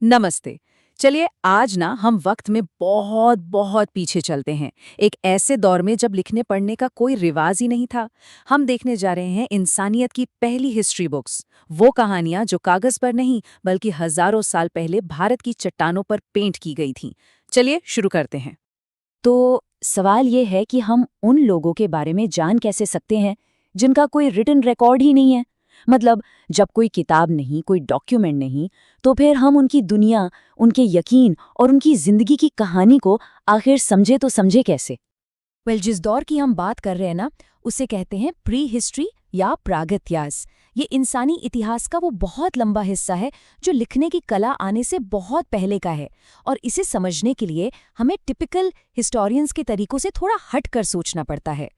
नमस्ते। चलिए आज ना हम वक्त में बहुत बहुत पीछे चलते हैं। एक ऐसे दौर में जब लिखने पढ़ने का कोई रिवाज ही नहीं था। हम देखने जा रहे हैं इंसानियत की पहली हिस्ट्री बुक्स। वो कहानियां जो कागज पर नहीं बल्कि हजारों साल पहले भारत की चट्टानों पर पेंट की गई थीं। चलिए शुरू करते हैं। तो सवाल ये है कि हम उन लोगों के बारे में जान कैसे सकते हैं जिनका कोई रिटन रिकॉर्ड ही नहीं है। मतलब जब कोई किताब नहीं, कोई डॉक्यूमेंट नहीं, तो फिर हम उनकी दुनिया, उनके यकीन और उनकी जिंदगी की कहानी को आखिर समझे तो समझे कैसे। जिस दौर की हम बात कर रहे हैं ना, उसे कहते हैं प्री हिस्ट्री या प्रागइतिहास। ये इंसानी इतिहास का वो बहुत लंबा हिस्सा है जो लिखने की कला आने से बहुत पहले का है। और इसे समझने के लिए हमें टिपिकल हिस्टोरियंस के तरीकों से थोड़ा हट कर सोचना पड़ता है।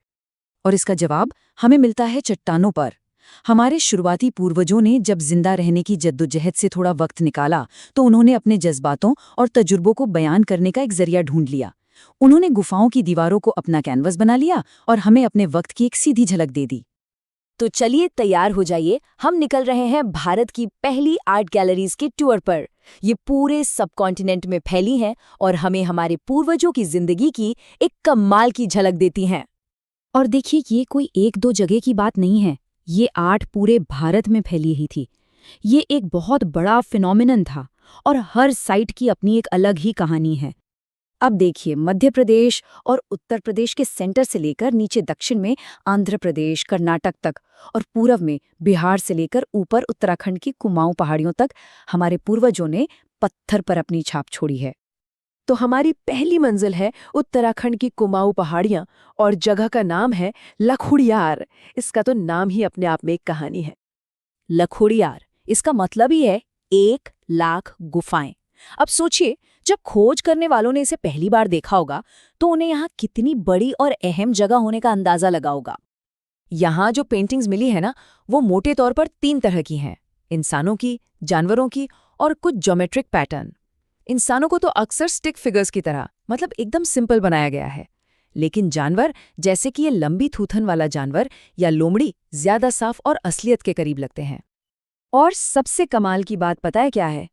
और इसका जवाब हमें मिलता है चट्टानों पर। हमारे शुरुआती पूर्वजों ने जब जिंदा रहने की जद्दोजहद से थोड़ा वक्त निकाला तो उन्होंने अपने जज्बातों और तजुर्बों को बयान करने का एक जरिया ढूंढ लिया। उन्होंने गुफाओं की दीवारों को अपना कैनवस बना लिया और हमें अपने वक्त की एक सीधी झलक दे दी। तो चलिए तैयार हो जाइए, हम निकल रहे हैं भारत की पहली आर्ट गैलरीज के टूर पर। ये पूरे सबकॉन्टिनेंट में फैली हैं और हमें हमारे पूर्वजों की जिंदगी की एक कमाल की झलक देती हैं। और देखिए, ये कोई एक दो जगह की बात नहीं है, ये आर्ट पूरे भारत में फैली ही थी। ये एक बहुत बड़ा फिनोमिनन था और हर साइट की अपनी एक अलग ही कहानी है। अब देखिए, मध्य प्रदेश और उत्तर प्रदेश के सेंटर से लेकर नीचे दक्षिण में आंध्र प्रदेश, कर्नाटक तक, और पूर्व में बिहार से लेकर ऊपर उत्तराखंड की कुमाऊं पहाड़ियों तक हमारे पूर्वजों ने पत्थर पर अपनी छाप छोड़ी है। तो हमारी पहली मंजिल है उत्तराखंड की कुमाऊं पहाड़ियां और जगह का नाम है लखुड़ियार। इसका तो नाम ही अपने आप में एक कहानी है। लखोड़ियार, इसका मतलब ही है 1 लाख गुफाएं। अब सोचिए, जब खोज करने वालों ने इसे पहली बार देखा होगा तो उन्हें यहाँ कितनी बड़ी और अहम जगह होने का अंदाजा लगा होगा। यहाँ जो पेंटिंग्स मिली है ना, वो मोटे तौर पर 3 तरह की हैं: इंसानों की, जानवरों की और कुछ ज्योमेट्रिक पैटर्न। इंसानों को तो अक्सर स्टिक फिगर्स की तरह, मतलब एकदम सिंपल बनाया गया है। लेकिन जानवर, जैसे कि ये लंबी थूथन वाला जानवर या लोमड़ी, ज्यादा साफ और असलियत के करीब लगते हैं। और सबसे कमाल की बात पता है क्या है?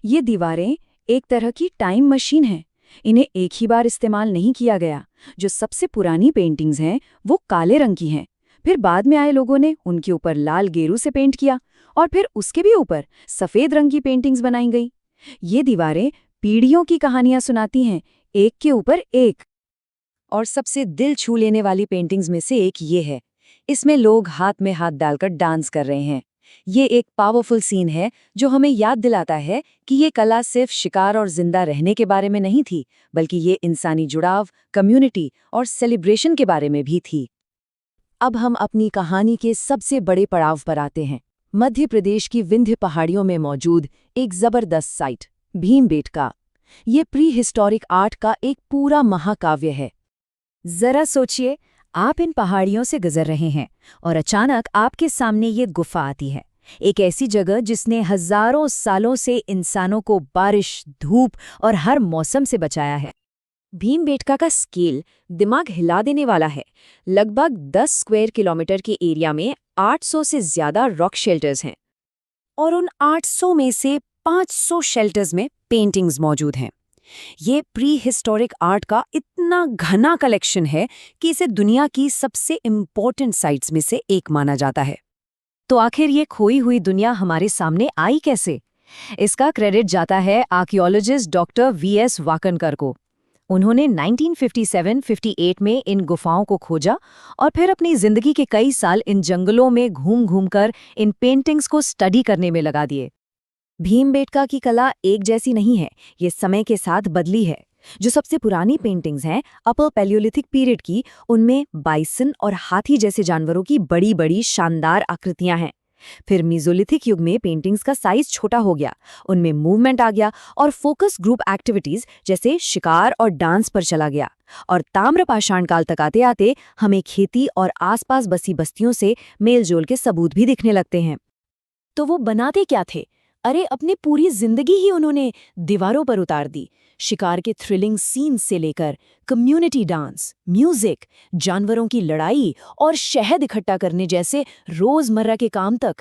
ये दीवारें एक तरह की टाइम मशीन हैं। इन्हें एक ही बार इस्तेमाल नहीं किया गया। जो सबसे पुरानी पेंटिंग्स हैं वो काले रंग की हैं। फिर बाद में आए लोगों ने उनके ऊपर लाल गेरू से पेंट किया और फिर उसके भी ऊपर सफेद रंग की पेंटिंग्स बनाई गई। ये दीवारें पीढ़ियों की कहानियां सुनाती हैं, एक के ऊपर एक। और सबसे दिल छू लेने वाली पेंटिंग्स में से एक ये है। इसमें लोग हाथ में हाथ डालकर डांस कर रहे हैं। ये एक पावरफुल सीन है जो हमें याद दिलाता है कि ये कला सिर्फ शिकार और जिंदा रहने के बारे में नहीं थी, बल्कि ये इंसानी जुड़ाव, कम्युनिटी और सेलिब्रेशन के बारे में भी थी। अब हम अपनी कहानी के सबसे बड़े पड़ाव पर आते हैं। मध्य प्रदेश की विंध्य पहाड़ियों में मौजूद एक जबरदस्त साइट, भीमबेटका। ये प्री हिस्टोरिक आर्ट का एक पूरा महाकाव्य है। जरा सोचिए, आप इन पहाड़ियों से गुजर रहे हैं और अचानक आपके सामने ये गुफा आती है। एक ऐसी जगह जिसने हजारों सालों से इंसानों को बारिश, धूप और हर मौसम से बचाया है। भीमबेटका का स्केल दिमाग हिला देने वाला है। लगभग 10 स्क्वायर किलोमीटर के एरिया में 800 से ज्यादा रॉक शेल्टर्स हैं और उन 800 में से 500 शेल्टर्स में पेंटिंग्स मौजूद हैं। ये प्री हिस्टोरिक आर्ट का इतना घना कलेक्शन है कि इसे दुनिया की सबसे इम्पोर्टेंट साइट्स में से एक माना जाता है। तो आखिर ये खोई हुई दुनिया हमारे सामने आई कैसे? इसका क्रेडिट जाता है आर्कियोलॉजिस्ट डॉक्टर वीएस वाकनकर को। उन्होंने 1957-58 में इन गुफाओं को खोजा और फिर अपनी जिंदगी के कई साल इन जंगलों में घूम घूम कर इन पेंटिंग्स को स्टडी करने में लगा दिए। भीमबेटका की कला एक जैसी नहीं है, ये समय के साथ बदली है। जो सबसे पुरानी पेंटिंग्स हैं अपर पैलियोलिथिक पीरियड की, उनमें बाइसन और हाथी जैसे जानवरों की बड़ी बड़ी शानदार आकृतियां हैं। फिर मीजोलिथिक युग में पेंटिंग्स का साइज छोटा हो गया, उनमें मूवमेंट आ गया और फोकस ग्रुप एक्टिविटीज जैसे शिकार और डांस पर चला गया। और ताम्र पाषाण काल तक आते आते हमें खेती और आसपास बसी बस्तियों से मेलजोल के सबूत भी दिखने लगते हैं। तो वो बनाते क्या थे? अरे, अपनी पूरी जिंदगी ही उन्होंने दीवारों पर उतार दी। शिकार के थ्रिलिंग सीन्स से लेकर कम्युनिटी डांस, म्यूजिक, जानवरों की लड़ाई और शहद इकट्ठा करने जैसे रोजमर्रा के काम तक,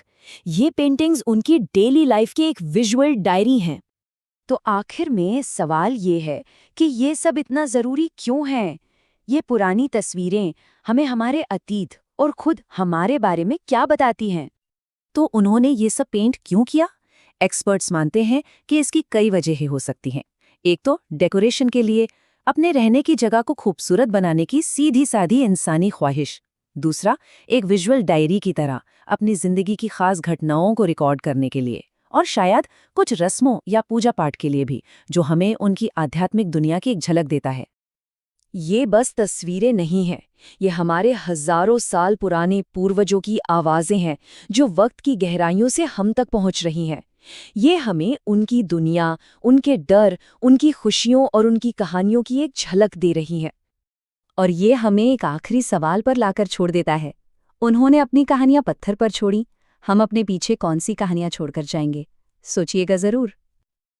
ये पेंटिंग्स उनकी डेली लाइफ की एक विजुअल डायरी हैं। तो आखिर में सवाल ये है कि ये सब इतना ज़रूरी क्यों है? ये पुरानी तस्वीरें हमें हमारे अतीत और खुद हमारे बारे में क्या बताती हैं? तो उन्होंने ये सब पेंट क्यों किया? एक्सपर्ट्स मानते हैं कि इसकी कई वजहें हो सकती हैं। एक तो डेकोरेशन के लिए, अपने रहने की जगह को खूबसूरत बनाने की सीधी साधी इंसानी ख्वाहिश। दूसरा, एक विजुअल डायरी की तरह अपनी जिंदगी की खास घटनाओं को रिकॉर्ड करने के लिए। और शायद कुछ रस्मों या पूजा पाठ के लिए भी, जो हमें उनकी आध्यात्मिक दुनिया की एक झलक देता है। ये बस तस्वीरें नहीं हैं, ये हमारे हजारों साल पुराने पूर्वजों की आवाज़ें हैं जो वक्त की गहराइयों से हम तक पहुंच रही हैं। ये हमें उनकी दुनिया, उनके डर, उनकी खुशियों और उनकी कहानियों की एक झलक दे रही हैं। और ये हमें एक आखिरी सवाल पर लाकर छोड़ देता है। उन्होंने अपनी कहानियां पत्थर पर छोड़ी, हम अपने पीछे कौन सी कहानियां छोड़कर जाएंगे? सोचिएगा ज़रूर।